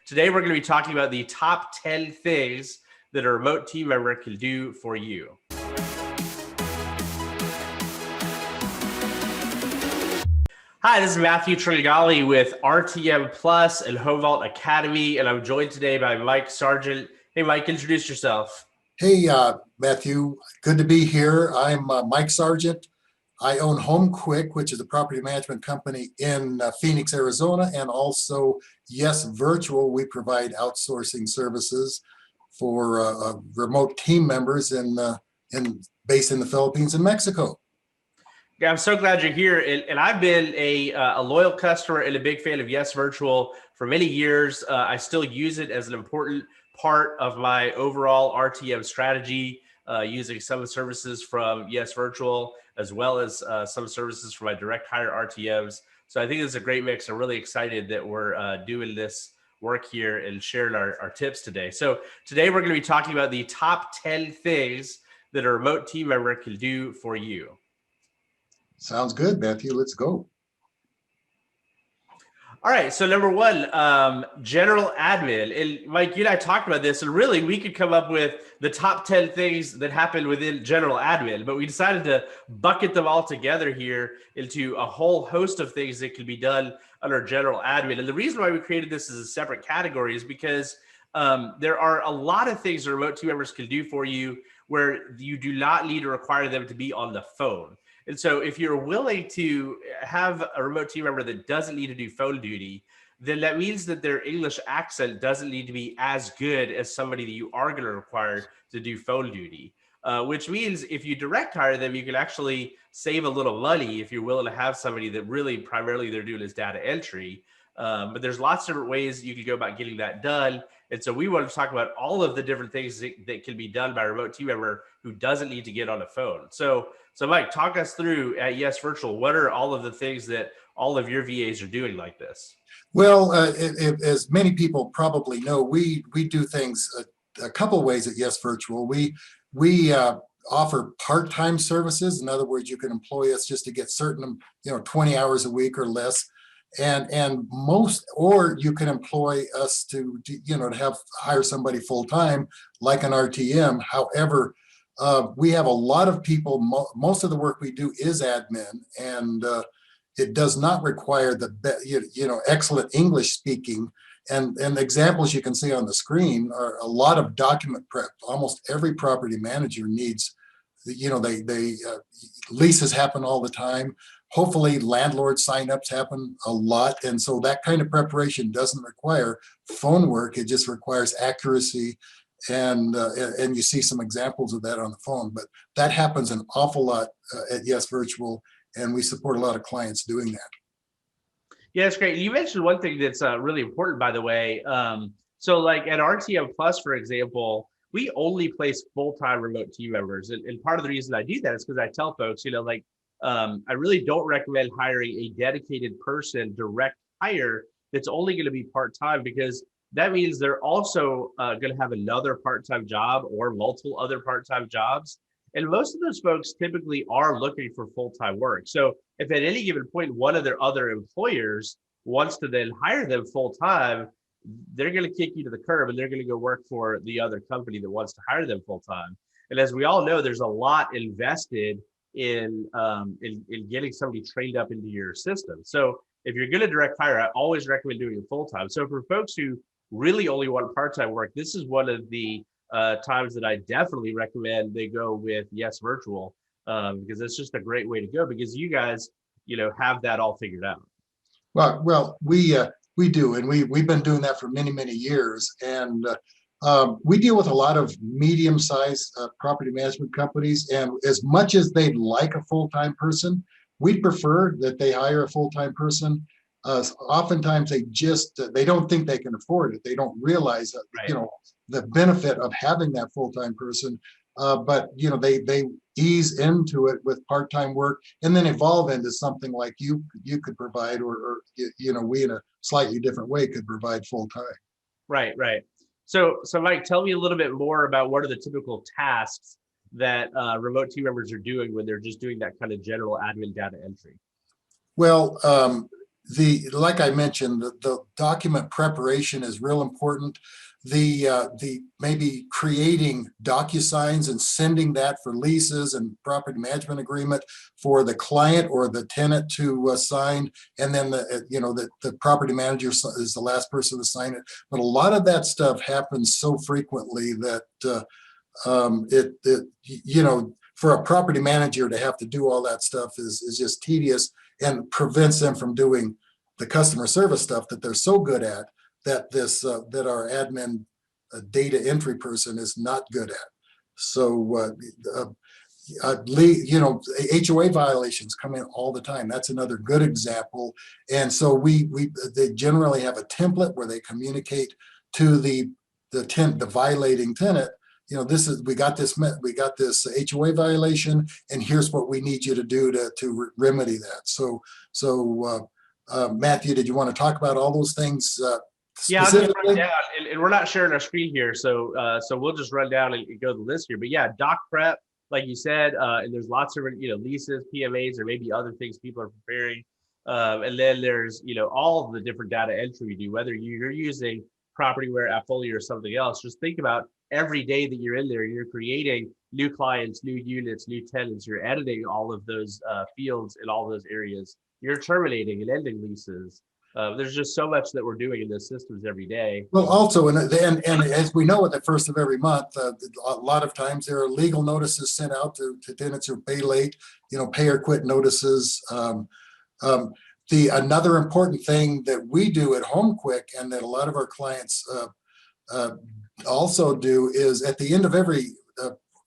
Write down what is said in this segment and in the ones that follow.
Today, we're going to be talking about the top 10 things that a remote team member can do for you. Hi, this is Matthew Tringali with RTM Plus and Homevault Academy, and I'm joined today by Mike Sargent. Hey, Mike, introduce yourself. Hey, Matthew, good to be here. I'm Mike Sargent. I own HomeQuick, which is a property management company in Phoenix, Arizona, and also Yes Virtual. We provide outsourcing services for remote team members based in the Philippines and Mexico. Yeah, I'm so glad you're here. And I've been a loyal customer and a big fan of Yes Virtual for many years. I still use it as an important part of my overall RTM strategy, using some services from Yes Virtual, as well as some services from my direct hire RTMs. So I think it's a great mix. I'm really excited that we're doing this work here and sharing our tips today. So today we're going to be talking about the top 10 things that a remote team member can do for you. Sounds good, Matthew. Let's go. All right. So number one, general admin. And Mike, you and I talked about this, and really we could come up with the top 10 things that happen within general admin, but we decided to bucket them all together here into a whole host of things that can be done under general admin. And the reason why we created this as a separate category is because there are a lot of things that remote team members can do for you where you do not need to require them to be on the phone. And so if you're willing to have a remote team member that doesn't need to do phone duty, then that means that their English accent doesn't need to be as good as somebody that you are going to require to do phone duty, which means if you direct hire them, you can actually save a little money if you're willing to have somebody that really primarily they're doing is data entry. But there's lots of different ways you can go about getting that done. And so we want to talk about all of the different things that can be done by a remote team member who doesn't need to get on the phone. So Mike, talk us through at Yes Virtual, what are all of the things that all of your VAs are doing like this? Well, as many people probably know, we do things a couple ways at Yes Virtual. We offer part-time services. In other words, you can employ us just to get certain, 20 hours a week or less. And most, or you can employ us to hire somebody full-time like an RTM. However, we have a lot of people, most of the work we do is admin, and it does not require the excellent English speaking. And the examples you can see on the screen are a lot of document prep. Almost every property manager needs, leases happen all the time. Hopefully landlord signups happen a lot. And so that kind of preparation doesn't require phone work. It just requires accuracy. And you see some examples of that on the phone, but that happens an awful lot at Yes Virtual, and we support a lot of clients doing that. Yeah, that's great. You mentioned one thing that's really important, by the way. So like at RTM Plus, for example, we only place full-time remote team members. And part of the reason I do that is because I tell folks, I really don't recommend hiring a dedicated person direct hire that's only going to be part-time, because that means they're also going to have another part-time job or multiple other part-time jobs. And most of those folks typically are looking for full-time work. So if at any given point, one of their other employers wants to then hire them full-time, they're going to kick you to the curb and they're going to go work for the other company that wants to hire them full-time. And as we all know, there's a lot invested in getting somebody trained up into your system. So if you're going to direct hire, I always recommend doing it full-time. So for folks who really only want part-time work, this is one of the times that I definitely recommend they go with Yes Virtual, because it's just a great way to go, because you guys, have that all figured out. Well, we do, and we've been doing that for many, many years, and we deal with a lot of medium-sized property management companies, and as much as they'd like a full-time person, we'd prefer that they hire a full-time person. Oftentimes they don't think they can afford it. They don't realize that, right, the benefit of having that full-time person, but they ease into it with part-time work and then evolve into something like you could provide, or we in a slightly different way could provide full-time. Right. So Mike, tell me a little bit more about what are the typical tasks that remote team members are doing when they're just doing that kind of general admin data entry. Well, like I mentioned, the document preparation is real important. The maybe creating DocuSigns and sending that for leases and property management agreement for the client or the tenant to sign, and then the property manager is the last person to sign it. But a lot of that stuff happens so frequently that for a property manager to have to do all that stuff is just tedious and prevents them from doing the customer service stuff that they're so good at, that our admin data entry person is not good at. So HOA violations come in all the time. That's another good example. And so they generally have a template where they communicate to the violating tenant, we got this HOA violation, and here's what we need you to do to remedy that. So Matthew, did you want to talk about all those things Yeah, I'll just run specifically? down, and we're not sharing our screen here, so we'll just run down and go to the list here. But yeah, doc prep, like you said, and there's lots of leases, PMAs, or maybe other things people are preparing, and then there's all the different data entry we do, whether you're using Propertyware, AppFolio, or something else. Just think about every day that you're in there, you're creating new clients, new units, new tenants. You're editing all of those fields in all those areas. You're terminating and ending leases. There's just so much that we're doing in those systems every day. Well, also, and as we know, at the first of every month, a lot of times there are legal notices sent out to tenants who pay late, pay or quit notices. Another important thing that we do at HomeQuick, and that a lot of our clients also do, is at the end of every,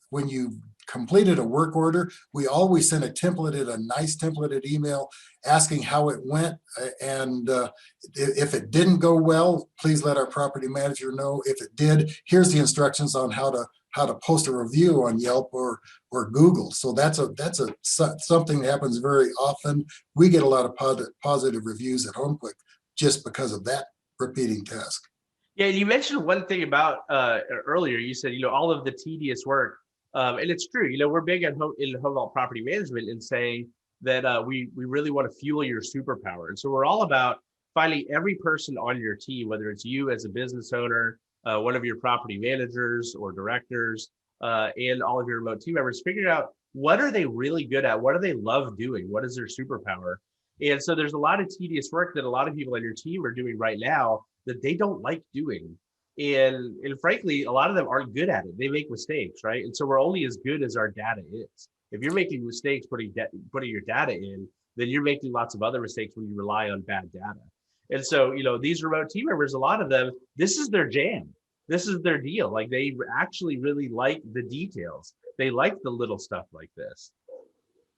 when you completed a work order, we always send a nice templated email asking how it went. And if it didn't go well, please let our property manager know. If it did, here's the instructions on how to post a review on Yelp or Google. So that's something that happens very often. We get a lot of positive reviews at HomeQuick just because of that repeating task. Yeah, you mentioned one thing about earlier. You said all of the tedious work, and it's true. We're big in Homevault property management and saying that we really want to fuel your superpower, and so we're all about finding every person on your team, whether it's you as a business owner, one of your property managers or directors, and all of your remote team members, figuring out what are they really good at, what do they love doing, what is their superpower. And so there's a lot of tedious work that a lot of people on your team are doing right now that they don't like doing. And frankly, a lot of them aren't good at it. They make mistakes, right? And so we're only as good as our data is. If you're making mistakes putting your data in, then you're making lots of other mistakes when you rely on bad data. And so, these remote team members, a lot of them, this is their jam. This is their deal. Like, they actually really like the details. They like the little stuff like this.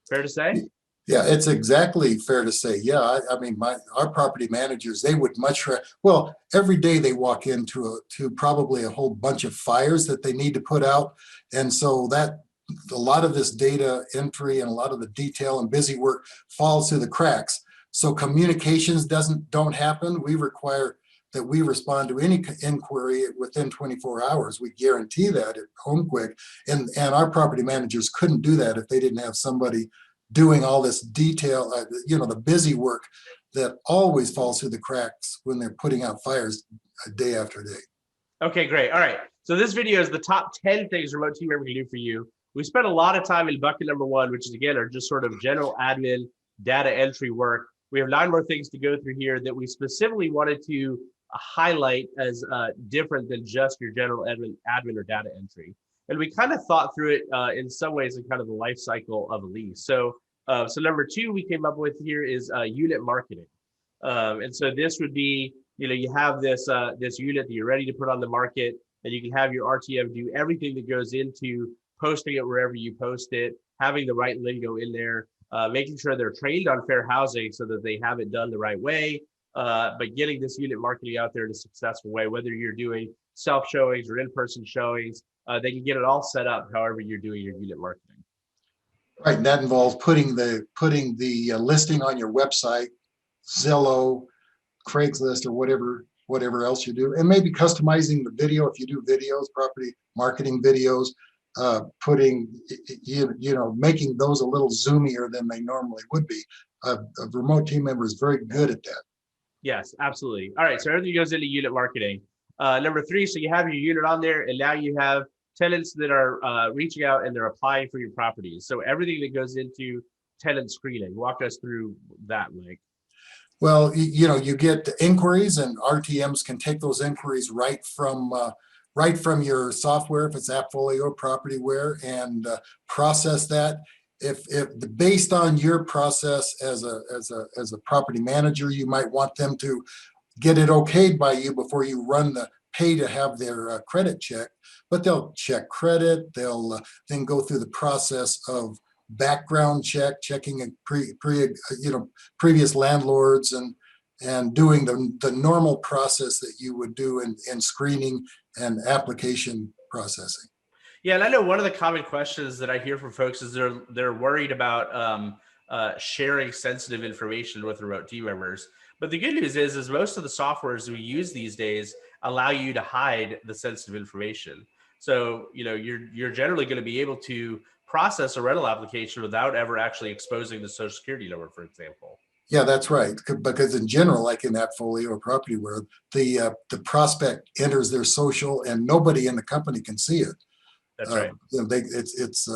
Fair to say? Yeah, it's exactly fair to say. Yeah, I mean, our property managers, they would much well, every day they walk into probably a whole bunch of fires that they need to put out. And so that a lot of this data entry and a lot of the detail and busy work falls through the cracks. So communications don't happen. We require that we respond to any inquiry within 24 hours. We guarantee that at HomeQuick. And our property managers couldn't do that if they didn't have somebody doing all this detail, the busy work that always falls through the cracks when they're putting out fires day after day. Okay, great. All right. So this video is the top 10 things remote team member can do for you. We spent a lot of time in bucket number 1, which is, again, are just sort of general admin data entry work. We have 9 more things to go through here that we specifically wanted to highlight as different than just your general admin or data entry. And we kind of thought through it in some ways in kind of the life cycle of a lease. So number 2 we came up with here is unit marketing. And so this would be, you have this unit that you're ready to put on the market, and you can have your RTM do everything that goes into posting it wherever you post it, having the right lingo in there, making sure they're trained on fair housing so that they have it done the right way, but getting this unit marketing out there in a successful way, whether you're doing self showings or in-person showings. They can get it all set up however you're doing your unit marketing. Right, and that involves putting the listing on your website, Zillow, Craigslist, or whatever else you do, and maybe customizing the video if you do videos, property marketing videos, making those a little zoomier than they normally would be. a remote team member is very good at that. Yes, absolutely. All right, so everything goes into unit marketing. Number three, so you have your unit on there, and now you have tenants that are reaching out and they're applying for your properties. So everything that goes into tenant screening. Walk us through that, Mike. Well, you get inquiries, and RTMs can take those inquiries right from your software, if it's AppFolio, Propertyware, and process that. If based on your process as a property manager, you might want them to get it okayed by you before you run the pay to have their credit checked. But they'll check credit. They'll then go through the process of background checking previous landlords, and doing the normal process that you would do in screening and application processing. Yeah, and I know one of the common questions that I hear from folks is they're worried about sharing sensitive information with remote team members. But the good news is most of the softwares we use these days allow you to hide the sensitive information. So you're generally going to be able to process a rental application without ever actually exposing the social security number, for example. Yeah, that's right. Because in general, like in AppFolio or Propertyware, the prospect enters their social, and nobody in the company can see it. That's right. It's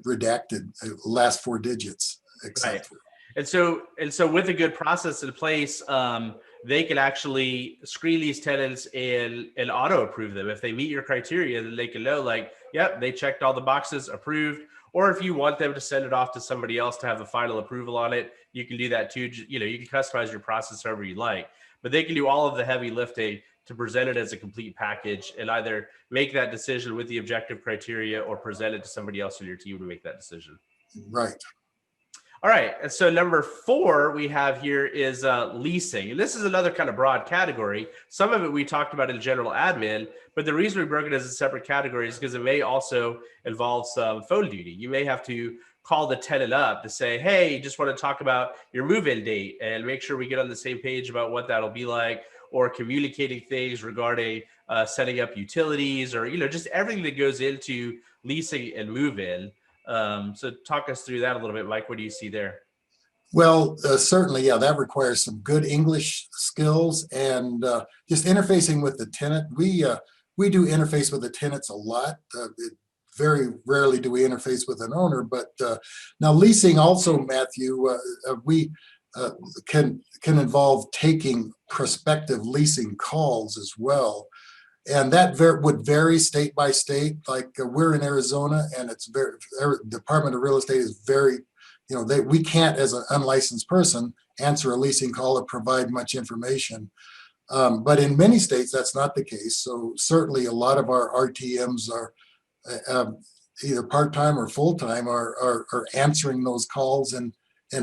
redacted, last four digits, etc. Right. And so with a good process in place, they can actually screen these tenants and auto approve them. If they meet your criteria, then they can know, like, yep, they checked all the boxes, approved. Or if you want them to send it off to somebody else to have the final approval on it, you can do that too. You can customize your process however you like, but they can do all of the heavy lifting to present it as a complete package and either make that decision with the objective criteria or present it to somebody else in your team to make that decision. Right. All right. And so number 4 we have here is leasing. And this is another kind of broad category. Some of it we talked about in general admin, but the reason we broke it as a separate category is because it may also involve some phone duty. You may have to call the tenant up to say, hey, just want to talk about your move-in date and make sure we get on the same page about what that'll be like, or communicating things regarding setting up utilities, or just everything that goes into leasing and move-in. So talk us through that a little bit, Mike. What do you see there? Well, certainly, yeah, that requires some good English skills and just interfacing with the tenant. We do interface with the tenants a lot. Very rarely do we interface with an owner, but now leasing also, Matthew, we can involve taking prospective leasing calls as well. And that would vary state by state. Like we're in Arizona, and it's Department of Real Estate is very, we can't, as an unlicensed person, answer a leasing call or provide much information. But in many states, that's not the case. So certainly a lot of our RTMs are either part-time or full-time are answering those calls and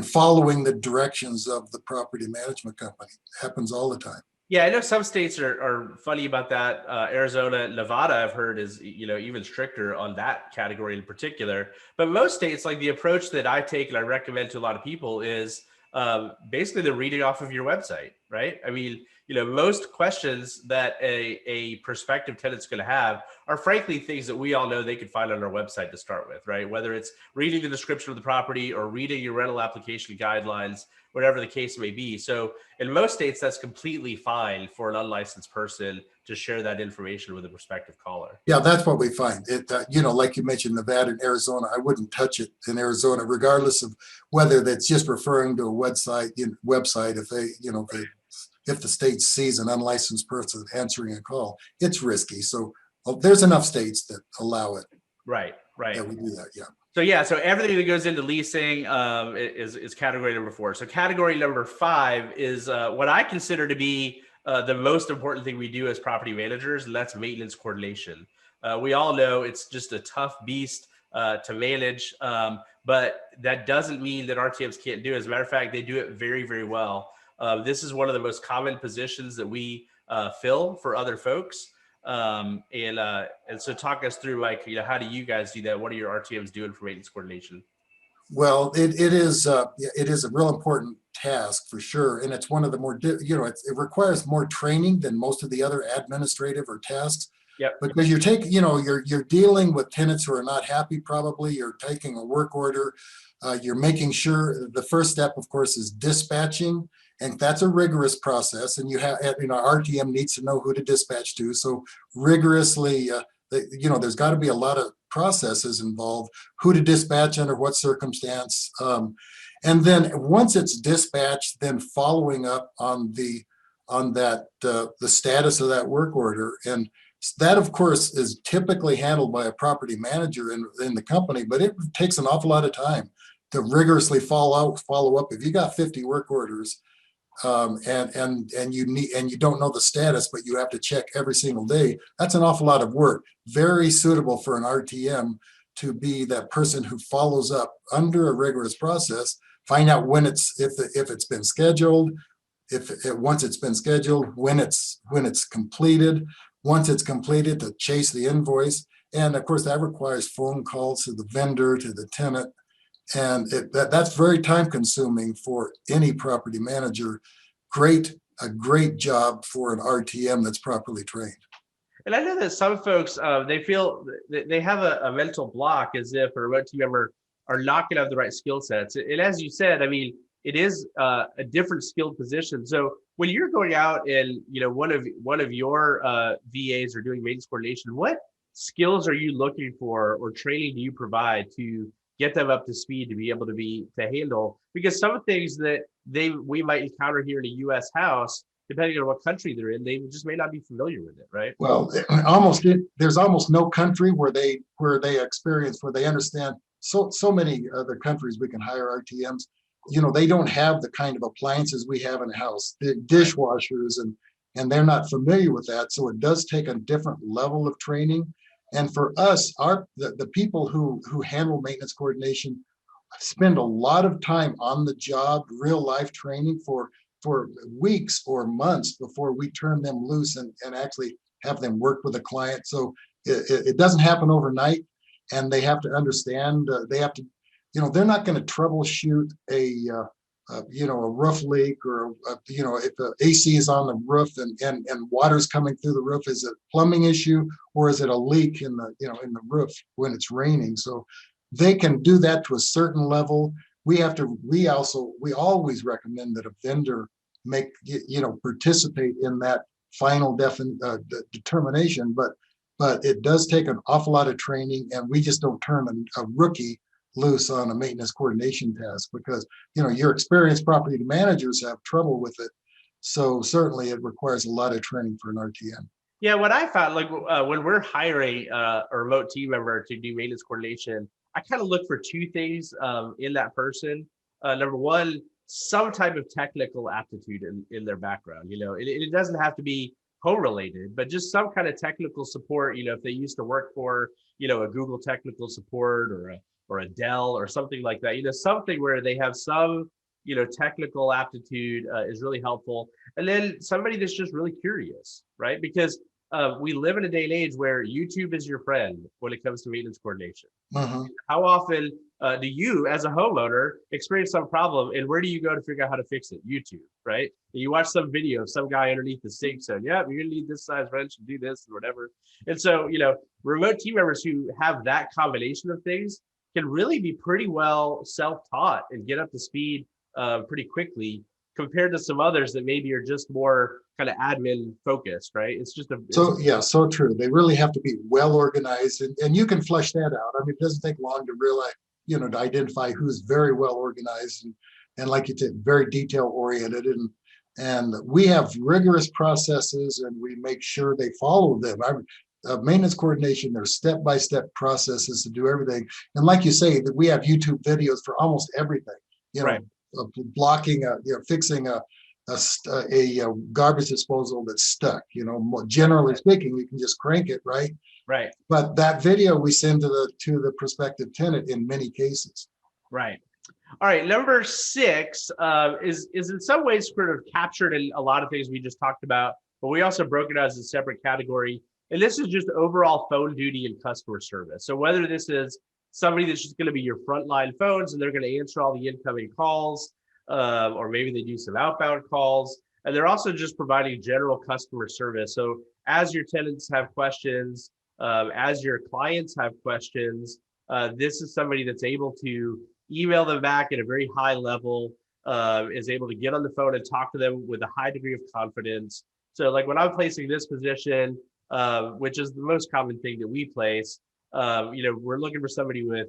following the directions of the property management company. It happens all the time. Yeah, I know some states are funny about that. Arizona, Nevada, I've heard is even stricter on that category in particular. But most states, like the approach that I take and I recommend to a lot of people is basically the reading off of your website, right? I mean, most questions that a prospective tenant's going to have are frankly things that we all know they could find on our website to start with, right? Whether it's reading the description of the property or reading your rental application guidelines, whatever the case may be. So in most states, that's completely fine for an unlicensed person to share that information with a prospective caller. Yeah, that's what we find. It, like you mentioned, Nevada and Arizona, I wouldn't touch it in Arizona, regardless of whether that's just referring to a website. If they, if the state sees an unlicensed person answering a call, it's risky. So there's enough states that allow it. Right. Yeah, we do that. Yeah. So everything that goes into leasing is category number 4. So category number 5 is what I consider to be the most important thing we do as property managers, and that's maintenance coordination. We all know it's just a tough beast to manage, but that doesn't mean that RTMs can't do it. As a matter of fact, they do it very, very well. This is one of the most common positions that we fill for other folks. And so talk us through, like, how do you guys do that? What are your RTMs doing for maintenance coordination? Well, it is a real important task for sure, and it's one of the more it requires more training than most of the other administrative or tasks. Yep. Because you're taking, you're dealing with tenants who are not happy, probably. You're taking a work order. You're making sure the first step, of course, is dispatching. And that's a rigorous process. And RTM needs to know who to dispatch to. So rigorously, there's got to be a lot of processes involved, who to dispatch under what circumstance. And then once it's dispatched, then following up on that the status of that work order. And that, of course, is typically handled by a property manager in the company, but it takes an awful lot of time to rigorously follow up. If you got 50 work orders, and you don't know the status, but you have to check every single day, that's an awful lot of work. Very suitable for an RTM to be that person who follows up under a rigorous process, find out when if it's been scheduled, once it's been scheduled, when it's completed. Once it's completed, to chase the invoice. And of course, that requires phone calls to the vendor, to the tenant. And that's very time consuming for any property manager. A great job for an RTM that's properly trained. And I know that some folks, they feel they have a mental block as if a remote team member are not going to have the right skill sets. And as you said, I mean, it is a different skilled position. So when you're going out and one of your VAs are doing maintenance coordination, what skills are you looking for, or training do you provide to get them up to speed to be able to handle? Because some things that we might encounter here in a U.S. house, depending on what country they're in, they just may not be familiar with it, right? Well, there's almost no country where they understand. So many other countries we can hire RTMs. They don't have the kind of appliances we have in a house, the dishwashers, and they're not familiar with that. So it does take a different level of training. And for us, the people who handle maintenance coordination spend a lot of time on the job, real life training for weeks or months before we turn them loose and actually have them work with a client. So it doesn't happen overnight, and they have to understand. They're not going to troubleshoot a roof leak, or if the AC is on the roof and water's coming through the roof. Is it a plumbing issue, or is it a leak in the roof when it's raining? So they can do that to a certain level. We always recommend that a vendor participate in that final determination, but it does take an awful lot of training, and we just don't turn a rookie loose on a maintenance coordination task, because your experienced property managers have trouble with it. So certainly it requires a lot of training for an RTM. Yeah, what I found, when we're hiring a remote team member to do maintenance coordination, I kind of look for two things in that person. Number one, some type of technical aptitude in their background. It doesn't have to be home related, but just some kind of technical support. If they used to work for a Google technical support, or a Dell or something like that, something where they have some technical aptitude is really helpful. And then somebody that's just really curious, right? Because we live in a day and age where YouTube is your friend when it comes to maintenance coordination. Uh-huh. How often do you, as a homeowner, experience some problem, and where do you go to figure out how to fix it? YouTube, right? And you watch some video of some guy underneath the sink saying, yeah, you're gonna need this size wrench to do this or whatever. And so, remote team members who have that combination of things can really be pretty well self-taught and get up to speed pretty quickly, compared to some others that maybe are just more kind of admin focused, right? It's just so true. They really have to be well organized, and you can flesh that out. I mean, it doesn't take long to realize, to identify who's very well organized and like you said, very detail oriented, and we have rigorous processes, and we make sure they follow them. Maintenance coordination, there's step-by-step processes to do everything. And like you say, that we have YouTube videos for almost everything, right. Blocking, fixing a garbage disposal that's stuck. Generally speaking, you can just crank it, right? Right. But that video we send to the prospective tenant in many cases. Right. All right. Number 6 is in some ways sort of captured in a lot of things we just talked about, but we also broke it out as a separate category. And this is just overall phone duty and customer service. So whether this is somebody that's just going to be your frontline phones and they're going to answer all the incoming calls, or maybe they do some outbound calls, and they're also just providing general customer service. So as your tenants have questions, as your clients have questions, this is somebody that's able to email them back at a very high level, is able to get on the phone and talk to them with a high degree of confidence. So like when I'm placing this position, which is the most common thing that we place, we're looking for somebody with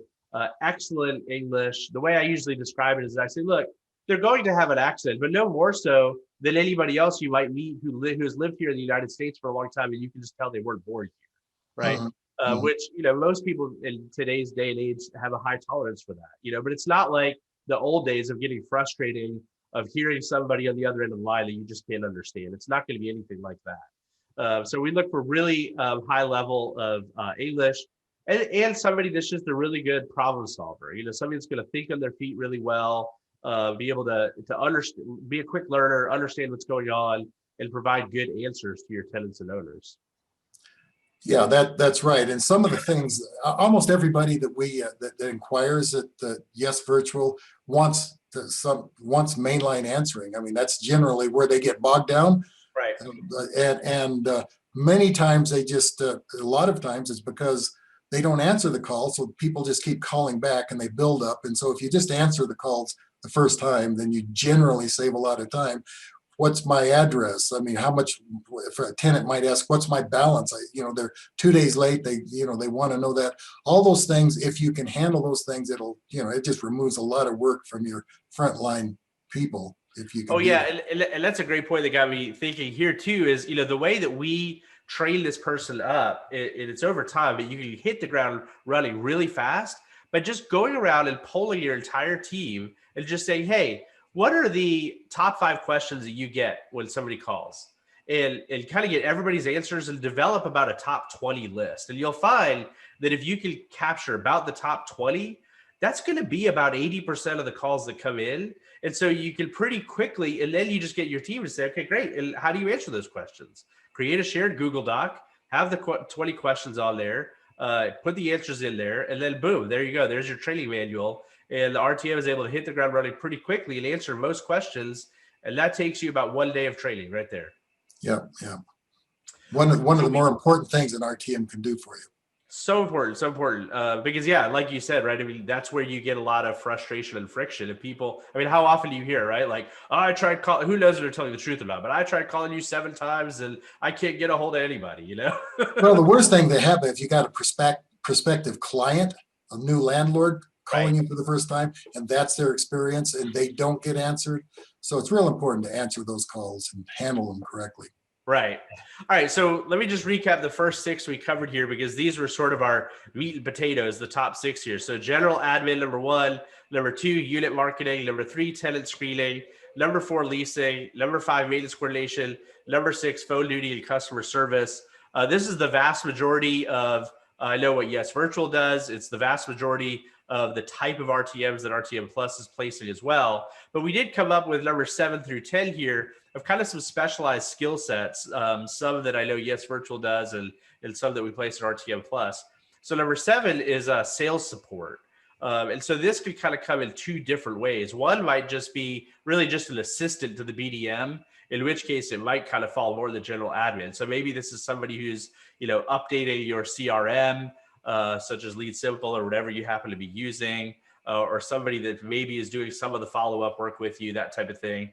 excellent English. The way I usually describe it is I say, look, they're going to have an accent, but no more so than anybody else you might meet who's lived here in the United States for a long time, and you can just tell they weren't born here, right? Mhm. Mhm. Which most people in today's day and age have a high tolerance for that, but it's not like the old days of getting frustrating of hearing somebody on the other end of the line that you just can't understand. It's not going to be anything like that. So we look for really high level of English, and somebody that's just a really good problem solver. Somebody that's going to think on their feet really well, be able to understand, be a quick learner, understand what's going on, and provide good answers to your tenants and owners. Yeah, that's right. And some of the things, almost everybody that we that inquires at Yes Virtual wants wants mainline answering. I mean, that's generally where they get bogged down. Right. And many times they just a lot of times it's because they don't answer the call, so people just keep calling back and they build up. And so if you just answer the calls the first time, then you generally save a lot of time. What's my address? I mean, how much? If a tenant might ask, what's my balance? They're 2 days late. They want to know that. All those things, if you can handle those things, it just removes a lot of work from your frontline people. If you can Oh do yeah, that. and that's a great point that got me thinking here too. Is the way that we train this person up, it's over time, but you can hit the ground running really fast by just going around and polling your entire team and just saying, hey, what are the top 5 questions that you get when somebody calls? And kind of get everybody's answers and develop about a top 20 list. And you'll find that if you can capture about the top 20, that's going to be about 80% of the calls that come in. And so you can pretty quickly, and then you just get your team to say, okay, great. And how do you answer those questions? Create a shared Google Doc, have the 20 questions on there, put the answers in there, and then boom, there you go. There's your training manual. And the RTM is able to hit the ground running pretty quickly and answer most questions. And that takes you about 1 day of training right there. Yeah, yeah. One of the more important things an RTM can do for you. So important, so important. Because yeah, like you said, right? I mean, that's where you get a lot of frustration and friction. If people, I mean, how often do you hear, right? Like, oh, I tried calling, who knows what they're telling the truth about, but I tried calling you 7 times and I can't get a hold of anybody, Well, the worst thing they have, if you got a prospective client, a new landlord calling Right. you for the first time, and that's their experience, and they don't get answered. So it's real important to answer those calls and handle them correctly. Right. All right. So let me just recap the first 6 we covered here, because these were sort of our meat and potatoes, the top 6 here. So general admin, number 1, number 2, unit marketing, number 3, tenant screening, number 4, leasing, number 5, maintenance coordination, number 6, phone duty and customer service. This is the vast majority of, I know what Yes Virtual does. It's the vast majority of the type of RTMs that RTM Plus is placing as well. But we did come up with number 7 through 10 here of kind of some specialized skill sets, some that I know Yes Virtual does, and some that we place in RTM Plus. So number 7 is sales support. And so this could kind of come in 2 different ways. One might just be really just an assistant to the BDM, in which case it might kind of fall more in the general admin. So maybe this is somebody who's, updating your CRM, such as Lead Simple or whatever you happen to be using, or somebody that maybe is doing some of the follow-up work with you, that type of thing.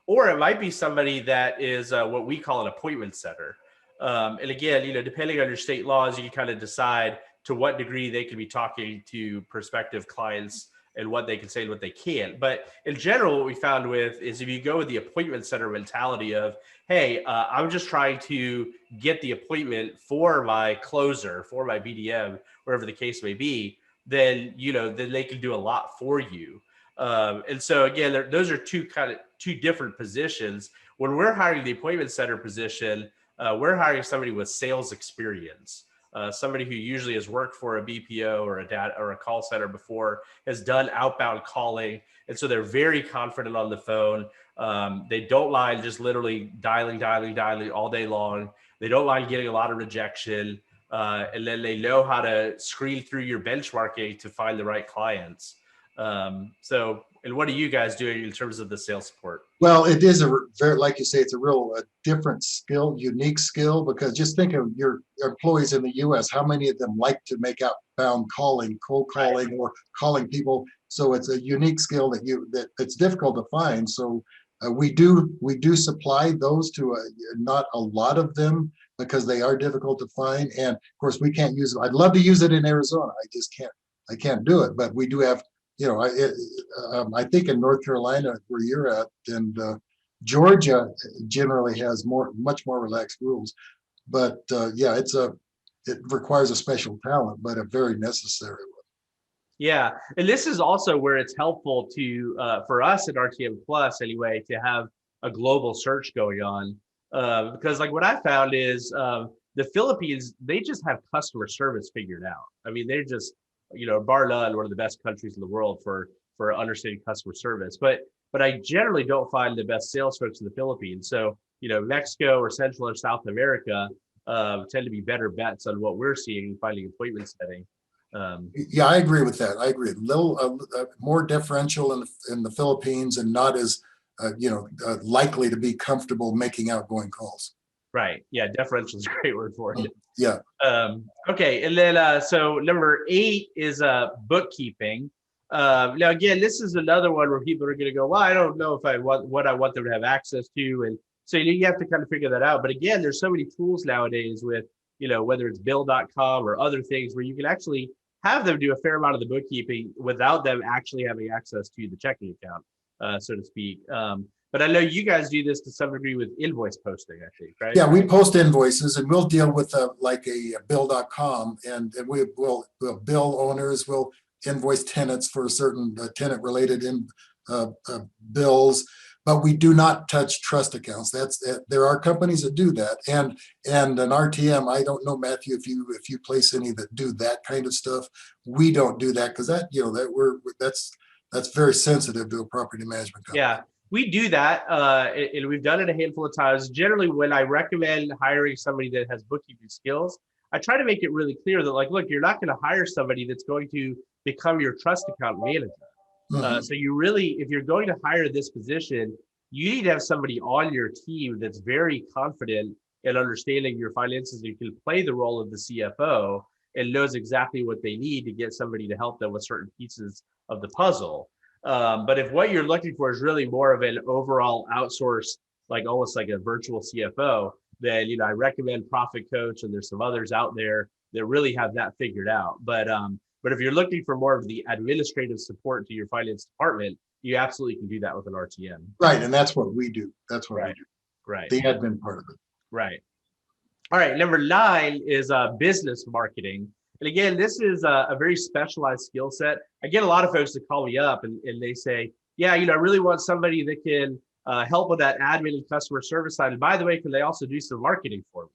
Or it might be somebody that is what we call an appointment setter. And again, depending on your state laws, you can kind of decide to what degree they can be talking to prospective clients and what they can say and what they can't. But in general, what we found with is if you go with the appointment center mentality of, hey, I'm just trying to get the appointment for my closer, for my BDM, wherever the case may be, then, then they can do a lot for you. And so again, those are two different positions. When we're hiring the appointment center position, we're hiring somebody with sales experience, somebody who usually has worked for a BPO or a call center before, has done outbound calling, and so they're very confident on the phone. They don't mind just literally dialing all day long. They don't mind getting a lot of rejection, and then they know how to screen through your benchmarking to find the right clients. So And what are you guys doing in terms of the sales support? Well, it is very, like you say, it's a real different skill, unique skill, because just think of your employees in the US, how many of them like to make outbound calling, cold calling, or calling people. So it's a unique skill that it's difficult to find. So we do supply those to not a lot of them because they are difficult to find. And of course we can't use it. I'd love to use it in Arizona. I can't do it, but we do have, I think in North Carolina where you're at, and Georgia generally has much more relaxed rules. But yeah, it requires a special talent, but a very necessary one. Yeah, and this is also where it's helpful to for us at RTM Plus anyway to have a global search going on because like what I found is the Philippines, they just have customer service figured out. I mean, they're just bar none one of the best countries in the world for understanding customer service. But I generally don't find the best sales folks in the Philippines. So Mexico or Central or South America tend to be better bets on what we're seeing finding appointment setting. Yeah, I agree with that. I agree. A little more differential in the Philippines, and not as likely to be comfortable making outgoing calls. Right. Yeah, deferential is a great word for it. Yeah. Okay, and then so number 8 is bookkeeping. Now again, this is another one where people are going to go, well, I don't know if I want them to have access to, and so you have to kind of figure that out. But again, there's so many tools nowadays with whether it's bill.com or other things where you can actually have them do a fair amount of the bookkeeping without them actually having access to the checking account, so to speak. But I know you guys do this to some degree with invoice posting, I think, right? Yeah, we post invoices, and we'll deal with like a bill.com, and we'll bill owners, we'll invoice tenants for certain tenant related bills, but we do not touch trust accounts. There are companies that do that, and an RTM. I don't know, Matthew, if you place any that do that kind of stuff. We don't do that because that's very sensitive to a property management company. Yeah, we do that, and we've done it a handful of times. Generally, when I recommend hiring somebody that has bookkeeping skills, I try to make it really clear that, like, look, you're not going to hire somebody that's going to become your trust account manager. So you really, if you're going to hire this position, you need to have somebody on your team that's very confident in understanding your finances. You can play the role of the CFO and knows exactly what they need to get somebody to help them with certain pieces of the puzzle. But if what you're looking for is really more of an overall outsourced, like almost like a virtual CFO, then I recommend Profit Coach, and there's some others out there that really have that figured out. But if you're looking for more of the administrative support to your finance department, you absolutely can do that with an RTM. Right, and that's what we do. That's what we do. Right. The admin part of it. Right. All right. Number 9 is business marketing. And again, this is a very specialized skill set. I get a lot of folks that call me up and they say, yeah, I really want somebody that can help with that admin and customer service side. And by the way, can they also do some marketing for me?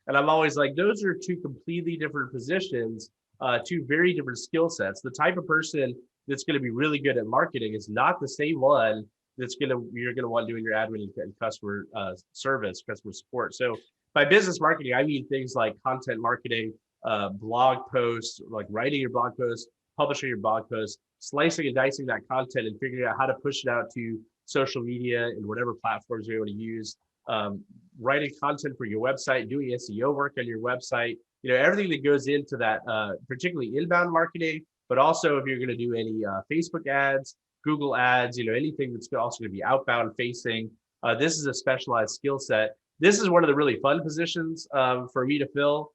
And I'm always like, those are 2 completely different positions, 2 very different skill sets. The type of person that's going to be really good at marketing is not the same one you're going to want doing your admin and customer service, customer support. So by business marketing, I mean things like content marketing, blog posts, like writing your blog posts, publishing your blog posts, slicing and dicing that content and figuring out how to push it out to social media and whatever platforms you want to use, writing content for your website, doing SEO work on your website, everything that goes into that, particularly inbound marketing, but also if you're going to do any Facebook ads, Google ads, anything that's also going to be outbound facing. This is a specialized skill set. This is one of the really fun positions for me to fill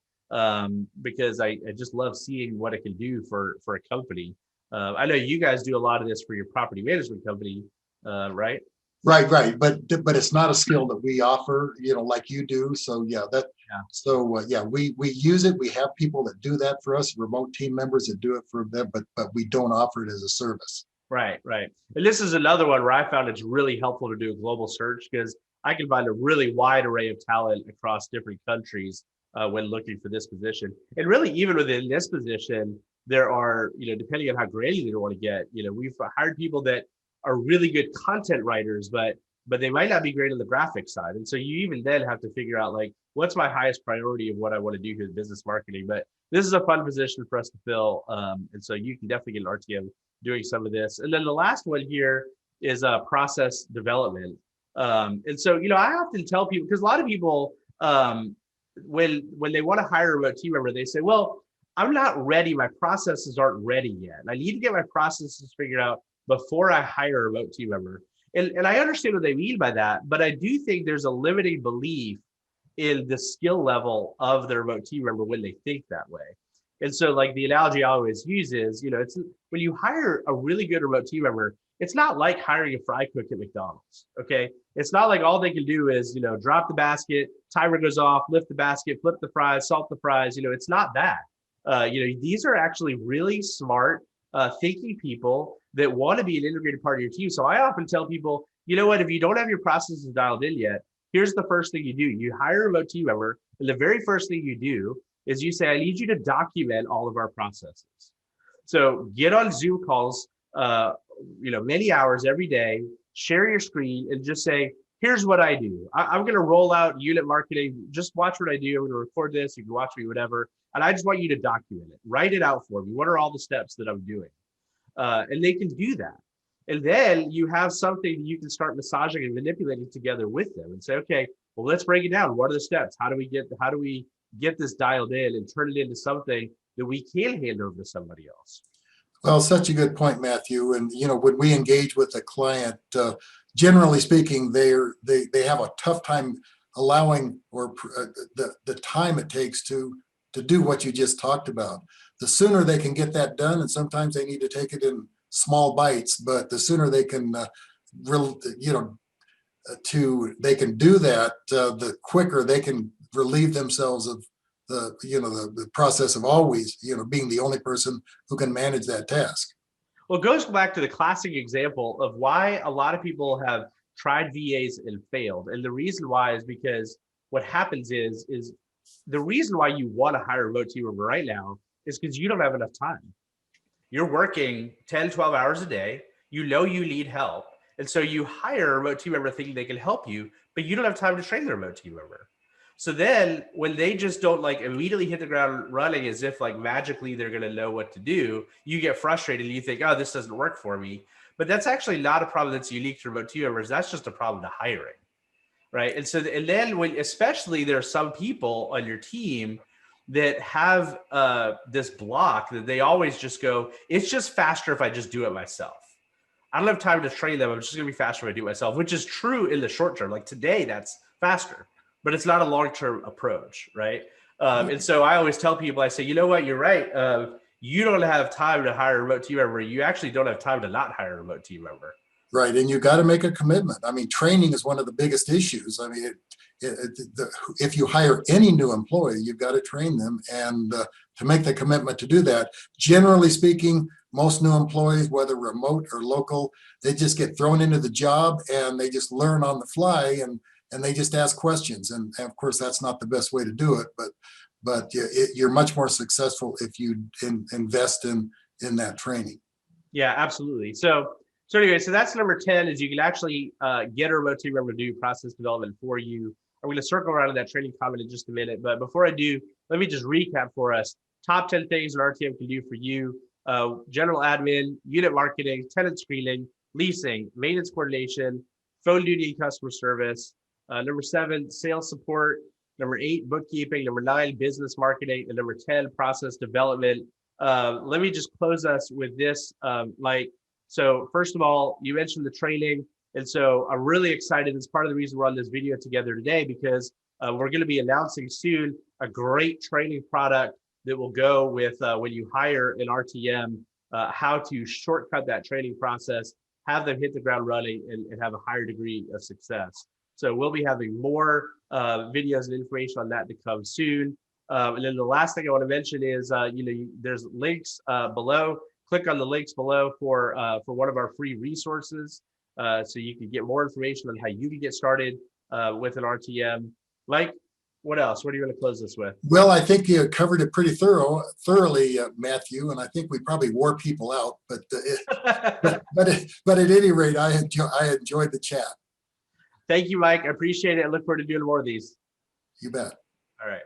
because I just love seeing what it can do for a company. I know you guys do a lot of this for your property management company, right? Right. But it's not a skill that we offer, like you do. So yeah, we use it. We have people that do that for us, remote team members that do it for them, but we don't offer it as a service. Right. And this is another one where I found it's really helpful to do a global search because I can find a really wide array of talent across different countries when looking for this position. And really, even within this position, there are, depending on how granular you want to get, we've hired people that are really good content writers, but they might not be great on the graphic side. And so you even then have to figure out, like, what's my highest priority of what I want to do here in business marketing. But this is a fun position for us to fill. And so you can definitely get an RTM doing some of this. And then the last one here is process development. And so, I often tell people, because a lot of people, when they want to hire a remote team member, they say, well, I'm not ready. My processes aren't ready yet. I need to get my processes figured out before I hire a remote team member. And I understand what they mean by that, but I do think there's a limiting belief in the skill level of the remote team member when they think that way. And so, like, the analogy I always use is, it's when you hire a really good remote team member, it's not like hiring a fry cook at McDonald's. Okay. It's not like all they can do is, drop the basket, timer goes off, lift the basket, flip the fries, salt the fries. It's not that. These are actually really smart, thinking people that want to be an integrated part of your team. So I often tell people, you know what, if you don't have your processes dialed in yet, here's the first thing you do. You hire a remote team member, and the very first thing you do is you say, I need you to document all of our processes. So get on Zoom calls, many hours every day, share your screen and just say, here's what I do. I'm going to roll out Unic Marketing. Just watch what I do. I'm going to record this. You can watch me, whatever. And I just want you to document it. Write it out for me. What are all the steps that I'm doing? And they can do that. And then you have something you can start massaging and manipulating together with them and say, okay, well, let's break it down. What are the steps? How do we get this dialed in and turn it into something that we can hand over to somebody else? Well, such a good point, Matthew. And, when we engage with a client, generally speaking, they have a tough time allowing the time it takes to do what you just talked about. The sooner they can get that done, and sometimes they need to take it in small bites, but the sooner they can, they can do that, the quicker they can relieve themselves of the process of always, being the only person who can manage that task. Well, it goes back to the classic example of why a lot of people have tried VAs and failed. And the reason why is because what happens is the reason why you want to hire a remote team member right now is because you don't have enough time. You're working 10, 12 hours a day. You need help. And so you hire a remote team member thinking they can help you, but you don't have time to train the remote team member. So then when they just don't immediately hit the ground running as if magically they're going to know what to do, you get frustrated and you think, oh, this doesn't work for me. But that's actually not a problem that's unique to remote team members. That's just a problem to hiring. Right. And then especially there are some people on your team that have this block that they always just go, it's just faster if I just do it myself. I don't have time to train them. I'm just going to be faster if I do it myself, which is true in the short term. Like today, that's faster, but it's not a long-term approach, right? And so I always tell people, I say, you know what, you're right. You don't have time to hire a remote team member. You actually don't have time to not hire a remote team member. Right. And you got to make a commitment. I mean, training is one of the biggest issues. I mean, if you hire any new employee, you've got to train them and to make the commitment to do that. Generally speaking, most new employees, whether remote or local, they just get thrown into the job and they just learn on the fly and they just ask questions. And of course, that's not the best way to do it, but you're much more successful if you invest in that training. Yeah, absolutely. So anyway, so that's number 10 is you can actually get a remote team member to do process development for you. I'm going to circle around to that training comment in just a minute. But before I do, let me just recap for us. Top 10 things an RTM can do for you. General admin, Unic Marketing, tenant screening, leasing, maintenance coordination, phone duty, customer service. Number 7, sales support. Number 8, bookkeeping. Number 9, business marketing. And number 10, process development. Let me just close us with this. So first of all, you mentioned the training. And so I'm really excited. It's part of the reason we're on this video together today, because we're going to be announcing soon a great training product that will go with when you hire an RTM, how to shortcut that training process, have them hit the ground running and have a higher degree of success. So we'll be having more videos and information on that to come soon. And then the last thing I want to mention is, there's links below. Click on the links below for one of our free resources, so you can get more information on how you can get started with an RTM. Mike, what else? What are you going to close this with? Well, I think you covered it pretty thoroughly, Matthew, and I think we probably wore people out. But at any rate, I enjoyed the chat. Thank you, Mike. I appreciate it. I look forward to doing more of these. You bet. All right.